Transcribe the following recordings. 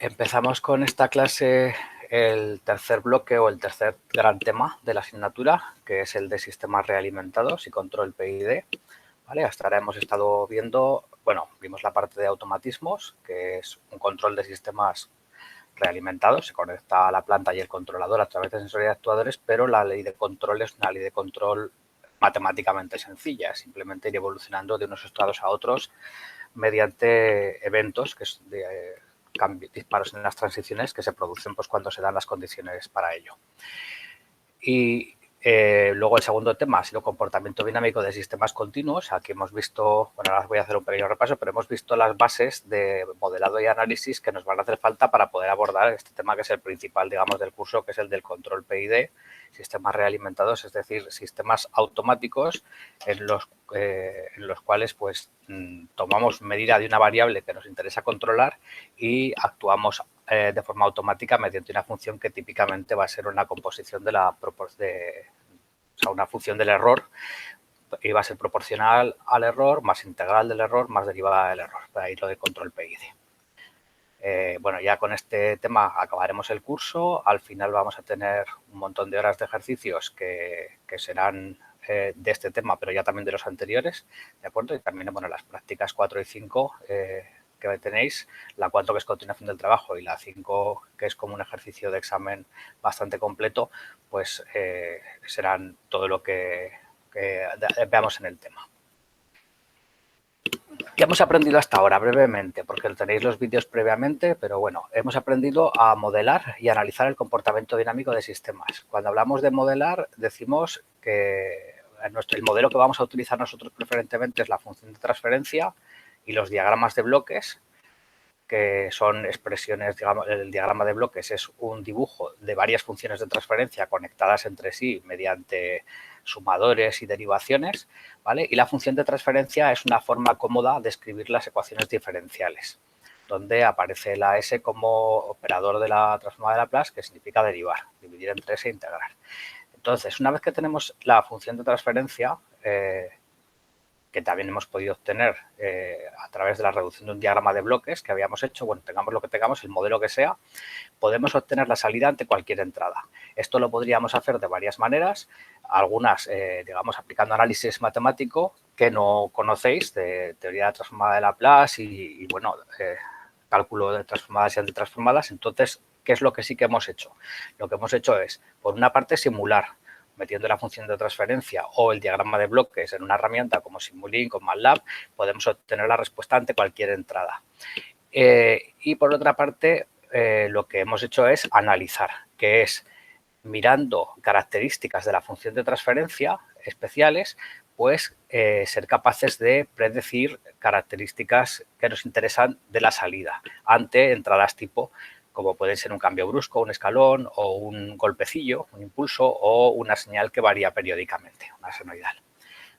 Empezamos con esta clase el tercer bloque o el tercer gran tema de la asignatura, que es el de sistemas realimentados y control PID. ¿Vale? Hasta ahora hemos estado viendo, vimos la parte de automatismos, que es un control de sistemas realimentados, se conecta a la planta y el controlador a través de sensores y actuadores, pero la ley de control es una ley de control matemáticamente sencilla, simplemente ir evolucionando de unos estados a otros mediante eventos que es de disparos en las transiciones que se producen pues, cuando se dan las condiciones para ello. Y luego el segundo tema ha sido comportamiento dinámico de sistemas continuos. Aquí hemos visto, ahora voy a hacer un pequeño repaso, pero hemos visto las bases de modelado y análisis que nos van a hacer falta para poder abordar este tema que es el principal, digamos, del curso, que es el del control PID, sistemas realimentados, es decir, sistemas automáticos en los cuales pues tomamos medida de una variable que nos interesa controlar y actuamos de forma automática mediante una función que típicamente va a ser una composición de la una función del error y va a ser proporcional al error, más integral del error, más derivada del error. Para ahí lo de control PID. Ya con este tema acabaremos el curso. Al final vamos a tener un montón de horas de ejercicios que serán de este tema, pero ya también de los anteriores, ¿de acuerdo? Y también, las prácticas 4 y 5 que tenéis, la 4 que es continuación del trabajo y la 5 que es como un ejercicio de examen bastante completo, pues serán todo lo que veamos en el tema. ¿Qué hemos aprendido hasta ahora? Brevemente, porque tenéis los vídeos previamente, pero bueno, hemos aprendido a modelar y analizar el comportamiento dinámico de sistemas. Cuando hablamos de modelar, decimos que el modelo que vamos a utilizar nosotros preferentemente es la función de transferencia y los diagramas de bloques, que son expresiones, digamos, el diagrama de bloques es un dibujo de varias funciones de transferencia conectadas entre sí mediante sumadores y derivaciones, ¿vale? Y la función de transferencia es una forma cómoda de escribir las ecuaciones diferenciales, donde aparece la S como operador de la transformada de Laplace, que significa derivar, dividir entre S e integrar. Entonces, una vez que tenemos la función de transferencia, que también hemos podido obtener a través de la reducción de un diagrama de bloques que habíamos hecho, tengamos lo que tengamos, el modelo que sea, podemos obtener la salida ante cualquier entrada. Esto lo podríamos hacer de varias maneras, algunas, digamos, aplicando análisis matemático que no conocéis, de teoría de transformada de Laplace cálculo de transformadas y antitransformadas. Entonces, ¿qué es lo que sí que hemos hecho? Lo que hemos hecho es, por una parte, simular metiendo la función de transferencia o el diagrama de bloques en una herramienta como Simulink o MATLAB, podemos obtener la respuesta ante cualquier entrada. Y por otra parte, lo que hemos hecho es analizar, que es mirando características de la función de transferencia especiales, pues ser capaces de predecir características que nos interesan de la salida ante entradas tipo como pueden ser un cambio brusco, un escalón o un golpecillo, un impulso o una señal que varía periódicamente, una senoidal.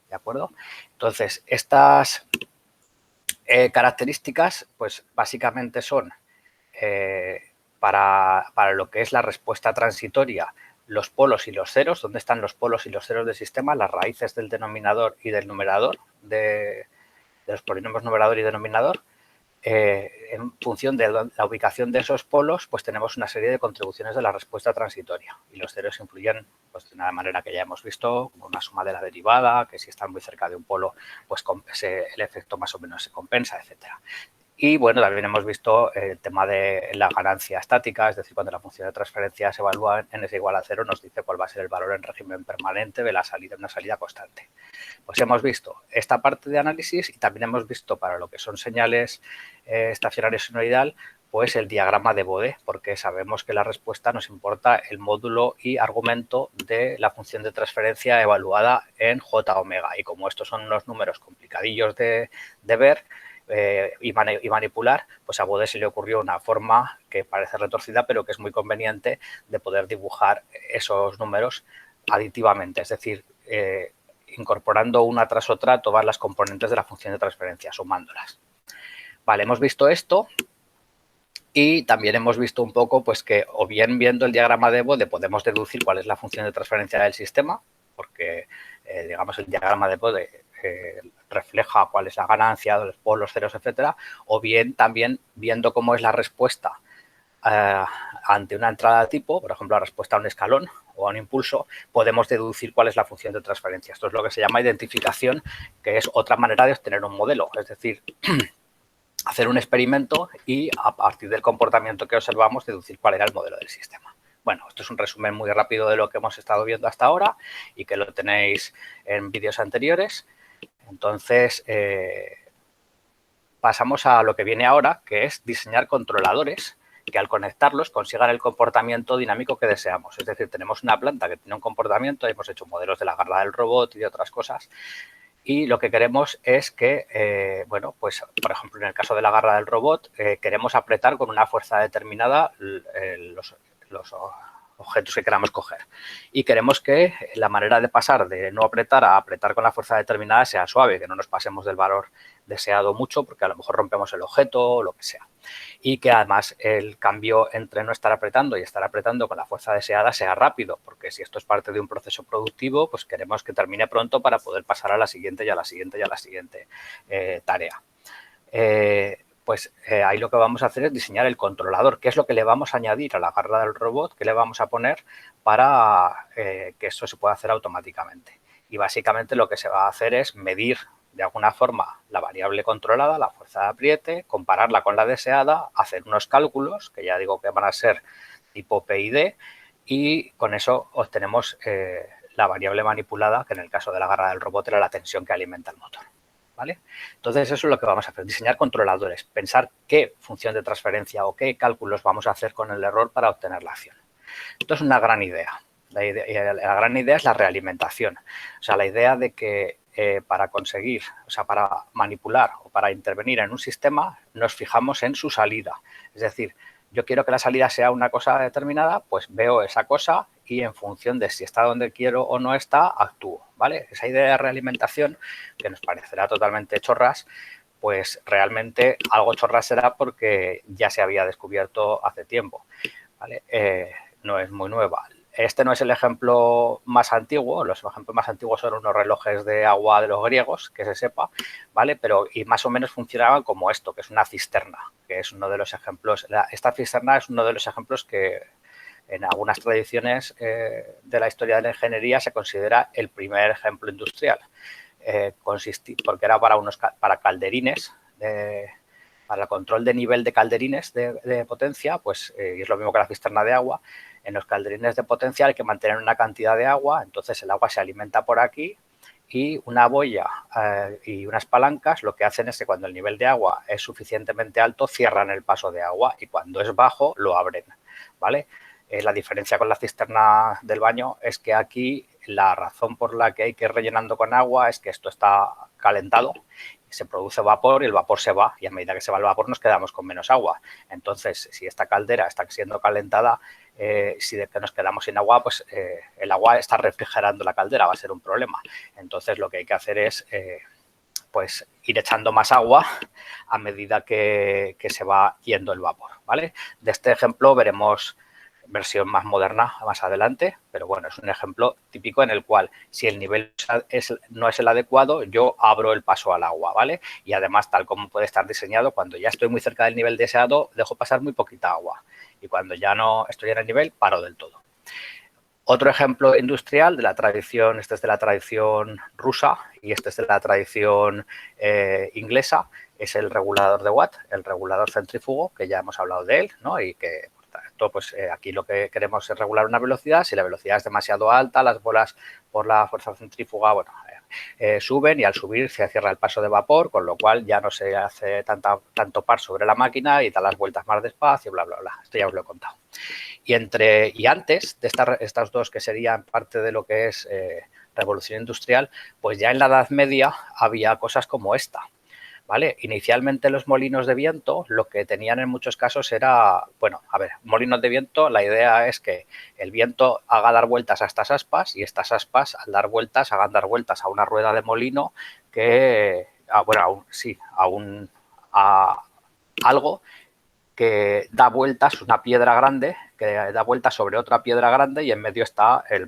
¿De acuerdo? Entonces, estas características, pues básicamente son para lo que es la respuesta transitoria, los polos y los ceros, dónde están los polos y los ceros del sistema, las raíces del denominador y del numerador, de los polinomios numerador y denominador. En función de la ubicación de esos polos, pues tenemos una serie de contribuciones de la respuesta transitoria. Y los ceros influyen pues, de una manera que ya hemos visto, como una suma de la derivada, que si están muy cerca de un polo, pues el efecto más o menos se compensa, etcétera. Y también hemos visto el tema de la ganancia estática, es decir, cuando la función de transferencia se evalúa en s igual a 0, nos dice cuál va a ser el valor en régimen permanente de la salida, una salida constante. Pues hemos visto esta parte de análisis y también hemos visto para lo que son señales estacionarias senoidal, pues el diagrama de Bode, porque sabemos que la respuesta nos importa el módulo y argumento de la función de transferencia evaluada en J omega. Y como estos son unos números complicadillos de ver, y manipular, pues a Bode se le ocurrió una forma que parece retorcida, pero que es muy conveniente de poder dibujar esos números aditivamente, es decir, incorporando una tras otra todas las componentes de la función de transferencia, sumándolas. Vale, hemos visto esto y también hemos visto un poco pues que o bien viendo el diagrama de Bode podemos deducir cuál es la función de transferencia del sistema, porque digamos el diagrama de Bode refleja cuál es la ganancia, los polos, ceros, etcétera, o bien también viendo cómo es la respuesta ante una entrada de tipo, por ejemplo, la respuesta a un escalón o a un impulso, podemos deducir cuál es la función de transferencia. Esto es lo que se llama identificación, que es otra manera de obtener un modelo, es decir, hacer un experimento y a partir del comportamiento que observamos deducir cuál era el modelo del sistema. Bueno, esto es un resumen muy rápido de lo que hemos estado viendo hasta ahora y que lo tenéis en vídeos anteriores. Entonces, pasamos a lo que viene ahora, que es diseñar controladores que al conectarlos consigan el comportamiento dinámico que deseamos. Es decir, tenemos una planta que tiene un comportamiento, hemos hecho modelos de la garra del robot y de otras cosas, y lo que queremos es que, bueno, pues por ejemplo, en el caso de la garra del robot, queremos apretar con una fuerza determinada los objetos que queramos coger. Y queremos que la manera de pasar de no apretar a apretar con la fuerza determinada sea suave, que no nos pasemos del valor deseado mucho, porque a lo mejor rompemos el objeto o lo que sea. Y que además el cambio entre no estar apretando y estar apretando con la fuerza deseada sea rápido, porque si esto es parte de un proceso productivo, pues queremos que termine pronto para poder pasar a la siguiente y a la siguiente y a la siguiente tarea. Ahí lo que vamos a hacer es diseñar el controlador, qué es lo que le vamos a añadir a la garra del robot, qué le vamos a poner para que eso se pueda hacer automáticamente. Y básicamente lo que se va a hacer es medir de alguna forma la variable controlada, la fuerza de apriete, compararla con la deseada, hacer unos cálculos, que ya digo que van a ser tipo PID, y con eso obtenemos la variable manipulada, que en el caso de la garra del robot era la tensión que alimenta el motor. ¿Vale? Entonces, eso es lo que vamos a hacer, diseñar controladores, pensar qué función de transferencia o qué cálculos vamos a hacer con el error para obtener la acción. Esto es una gran idea. La gran idea es la realimentación. O sea, la idea de que para conseguir, o sea, para manipular o para intervenir en un sistema, nos fijamos en su salida. Es decir, yo quiero que la salida sea una cosa determinada, pues veo esa cosa y en función de si está donde quiero o no está, actúo, ¿vale? Esa idea de realimentación, que nos parecerá totalmente chorras, pues realmente algo chorras será porque ya se había descubierto hace tiempo, ¿vale? No es muy nueva. Este no es el ejemplo más antiguo, los ejemplos más antiguos son unos relojes de agua de los griegos, que se sepa, ¿vale? Pero y más o menos funcionaban como esto, que es una cisterna, que es uno de los ejemplos. Esta cisterna es uno de los ejemplos que en algunas tradiciones de la historia de la ingeniería se considera el primer ejemplo industrial, porque era para calderines, para el control de nivel de calderines de potencia, pues y es lo mismo que la cisterna de agua. En los calderines de potencia hay que mantener una cantidad de agua, entonces el agua se alimenta por aquí y una boya y unas palancas lo que hacen es que cuando el nivel de agua es suficientemente alto cierran el paso de agua y cuando es bajo lo abren, ¿vale? La diferencia con la cisterna del baño es que aquí la razón por la que hay que ir rellenando con agua es que esto está calentado, se produce vapor y el vapor se va y a medida que se va el vapor nos quedamos con menos agua. Entonces, si esta caldera está siendo calentada, si de que nos quedamos sin agua, pues el agua está refrigerando la caldera, va a ser un problema. Entonces, lo que hay que hacer es pues ir echando más agua a medida que se va yendo el vapor, ¿vale? De este ejemplo veremos versión más moderna más adelante, pero bueno, es un ejemplo típico en el cual si el nivel no es el adecuado, yo abro el paso al agua, ¿vale? Y además, tal como puede estar diseñado, cuando ya estoy muy cerca del nivel deseado, dejo pasar muy poquita agua y cuando ya no estoy en el nivel, paro del todo. Otro ejemplo industrial de la tradición, este es de la tradición rusa y este es de la tradición inglesa, es el regulador de Watt, el regulador centrífugo, que ya hemos hablado de él, ¿no? Y que pues aquí lo que queremos es regular una velocidad. Si la velocidad es demasiado alta, las bolas por la fuerza centrífuga, bueno, suben y al subir se cierra el paso de vapor, con lo cual ya no se hace tanto par sobre la máquina y da las vueltas más despacio, bla, bla, bla. Esto ya os lo he contado. Y antes de estas dos que serían parte de lo que es revolución industrial, pues ya en la Edad Media había cosas como esta. ¿Vale? Inicialmente los molinos de viento lo que tenían en muchos casos era, bueno, a ver, molinos de viento, la idea es que el viento haga dar vueltas a estas aspas y estas aspas al dar vueltas hagan dar vueltas a una rueda de molino que, a algo que da vueltas, una piedra grande, que da vueltas sobre otra piedra grande y en medio está el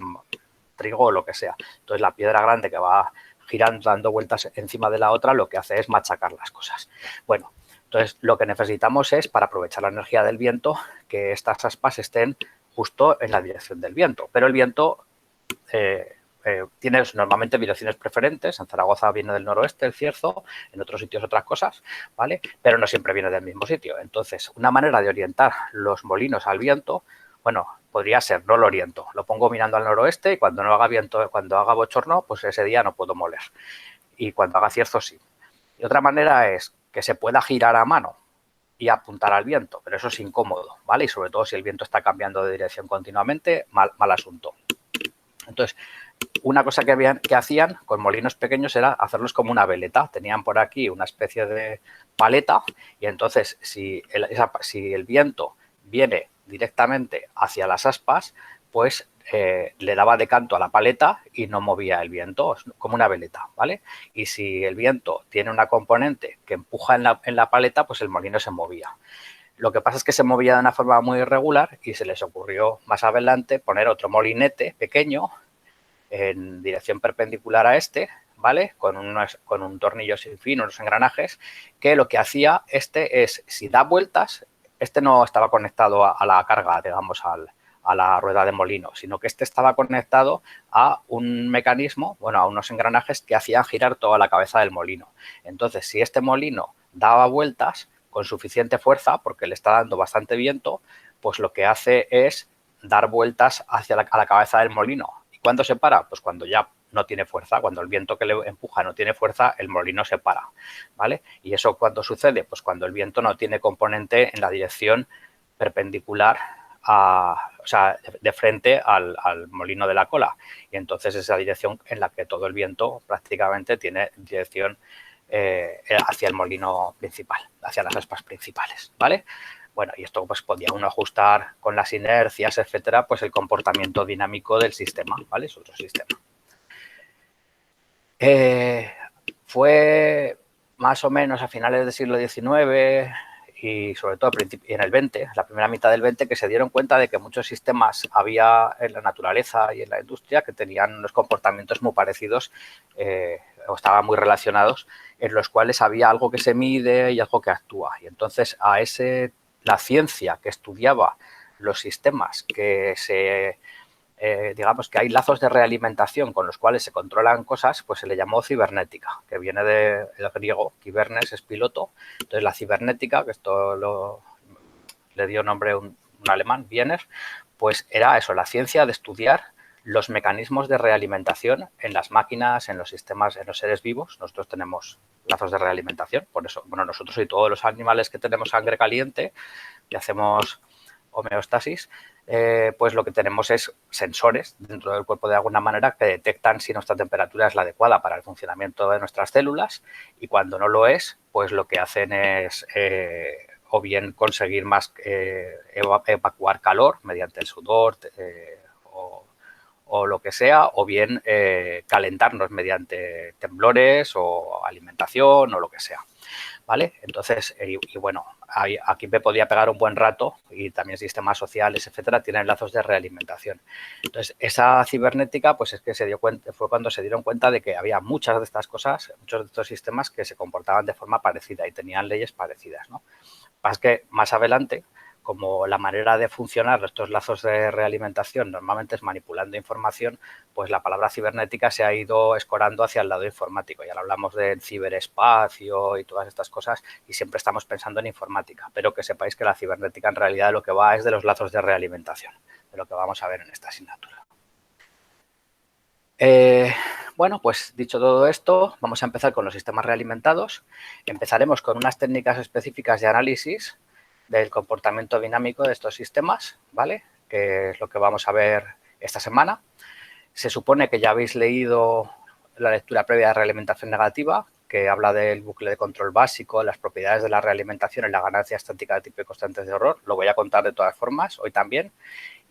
trigo o lo que sea. Entonces la piedra grande que va girando, dando vueltas encima de la otra, lo que hace es machacar las cosas. Bueno, Entonces, lo que necesitamos es, para aprovechar la energía del viento, que estas aspas estén justo en la dirección del viento. Pero el viento tiene normalmente direcciones preferentes. En Zaragoza viene del noroeste, el cierzo, en otros sitios otras cosas, ¿vale? Pero no siempre viene del mismo sitio. Entonces, una manera de orientar los molinos al viento, bueno, podría ser, no lo oriento, lo pongo mirando al noroeste y cuando no haga viento, cuando haga bochorno, pues ese día no puedo moler. Y cuando haga cierzo, sí. Y otra manera es que se pueda girar a mano y apuntar al viento, pero eso es incómodo, ¿vale? Y sobre todo si el viento está cambiando de dirección continuamente, mal asunto. Entonces, una cosa que hacían con molinos pequeños era hacerlos como una veleta. Tenían por aquí una especie de paleta y entonces si el viento viene directamente hacia las aspas, pues le daba de canto a la paleta y no movía el viento, como una veleta, ¿vale? Y si el viento tiene una componente que empuja en la paleta, pues el molino se movía. Lo que pasa es que se movía de una forma muy irregular y se les ocurrió más adelante poner otro molinete pequeño en dirección perpendicular a este, ¿vale? Con un tornillo sin fin, unos engranajes, que lo que hacía este es, si da vueltas, este no estaba conectado a la carga, digamos, a la rueda de molino, sino que este estaba conectado a un mecanismo, bueno, a unos engranajes que hacían girar toda la cabeza del molino. Entonces, si este molino daba vueltas con suficiente fuerza, porque le está dando bastante viento, pues lo que hace es dar vueltas a la cabeza del molino. ¿Cuándo se para? Pues cuando ya no tiene fuerza, cuando el viento que le empuja no tiene fuerza, el molino se para, ¿vale? ¿Y eso cuándo sucede? Pues cuando el viento no tiene componente en la dirección perpendicular o sea, de frente al molino de la cola. Y entonces es la dirección en la que todo el viento prácticamente tiene dirección hacia el molino principal, hacia las aspas principales, ¿vale? Bueno, y esto pues podía uno ajustar con las inercias, etcétera, pues el comportamiento dinámico del sistema, ¿vale? Es otro sistema. Fue más o menos a finales del siglo XIX y sobre todo en el XX, la primera mitad del XX, que se dieron cuenta de que muchos sistemas había en la naturaleza y en la industria que tenían unos comportamientos muy parecidos o estaban muy relacionados, en los cuales había algo que se mide y algo que actúa. Y entonces la ciencia que estudiaba los sistemas que digamos que hay lazos de realimentación con los cuales se controlan cosas, pues se le llamó cibernética, que viene del griego, kibernes es piloto. Entonces la cibernética, que esto le dio nombre un alemán, Wiener, pues era eso, la ciencia de estudiar los mecanismos de realimentación en las máquinas, en los sistemas, en los seres vivos. Nosotros tenemos lazos de realimentación, por eso, bueno, nosotros y todos los animales que tenemos sangre caliente y hacemos homeostasis, pues lo que tenemos es sensores dentro del cuerpo de alguna manera que detectan si nuestra temperatura es la adecuada para el funcionamiento de nuestras células y cuando no lo es, pues lo que hacen es o bien conseguir evacuar calor mediante el sudor o lo que sea, o bien calentarnos mediante temblores o alimentación o lo que sea. ¿Vale? Entonces, y bueno, aquí me podía pegar un buen rato y también sistemas sociales, etcétera, tienen lazos de realimentación. Entonces, esa cibernética, pues es que fue cuando se dieron cuenta de que había muchas de estas cosas, muchos de estos sistemas que se comportaban de forma parecida y tenían leyes parecidas, ¿no? Es que más adelante, como la manera de funcionar estos lazos de realimentación normalmente es manipulando información, pues la palabra cibernética se ha ido escorando hacia el lado informático. Ya hablamos del ciberespacio y todas estas cosas y siempre estamos pensando en informática, pero que sepáis que la cibernética en realidad lo que va es de los lazos de realimentación, de lo que vamos a ver en esta asignatura. Bueno, pues dicho todo esto, vamos a empezar con los sistemas realimentados. Empezaremos con unas técnicas específicas de análisis del comportamiento dinámico de estos sistemas, ¿vale? Que es lo que vamos a ver esta semana. Se supone que ya habéis leído la lectura previa de realimentación negativa, que habla del bucle de control básico, las propiedades de la realimentación y la ganancia estática de tipo y constantes de error. Lo voy a contar de todas formas hoy también.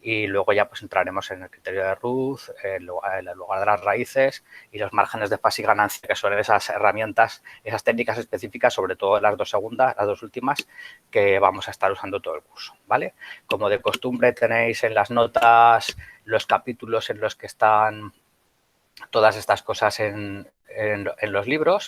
Y luego ya pues entraremos en el criterio de Ruth, el lugar de las raíces y los márgenes de fase y ganancia, que son esas herramientas, esas técnicas específicas, sobre todo las dos segundas, las dos últimas, que vamos a estar usando todo el curso, ¿vale? Como de costumbre tenéis en las notas los capítulos en los que están todas estas cosas en los libros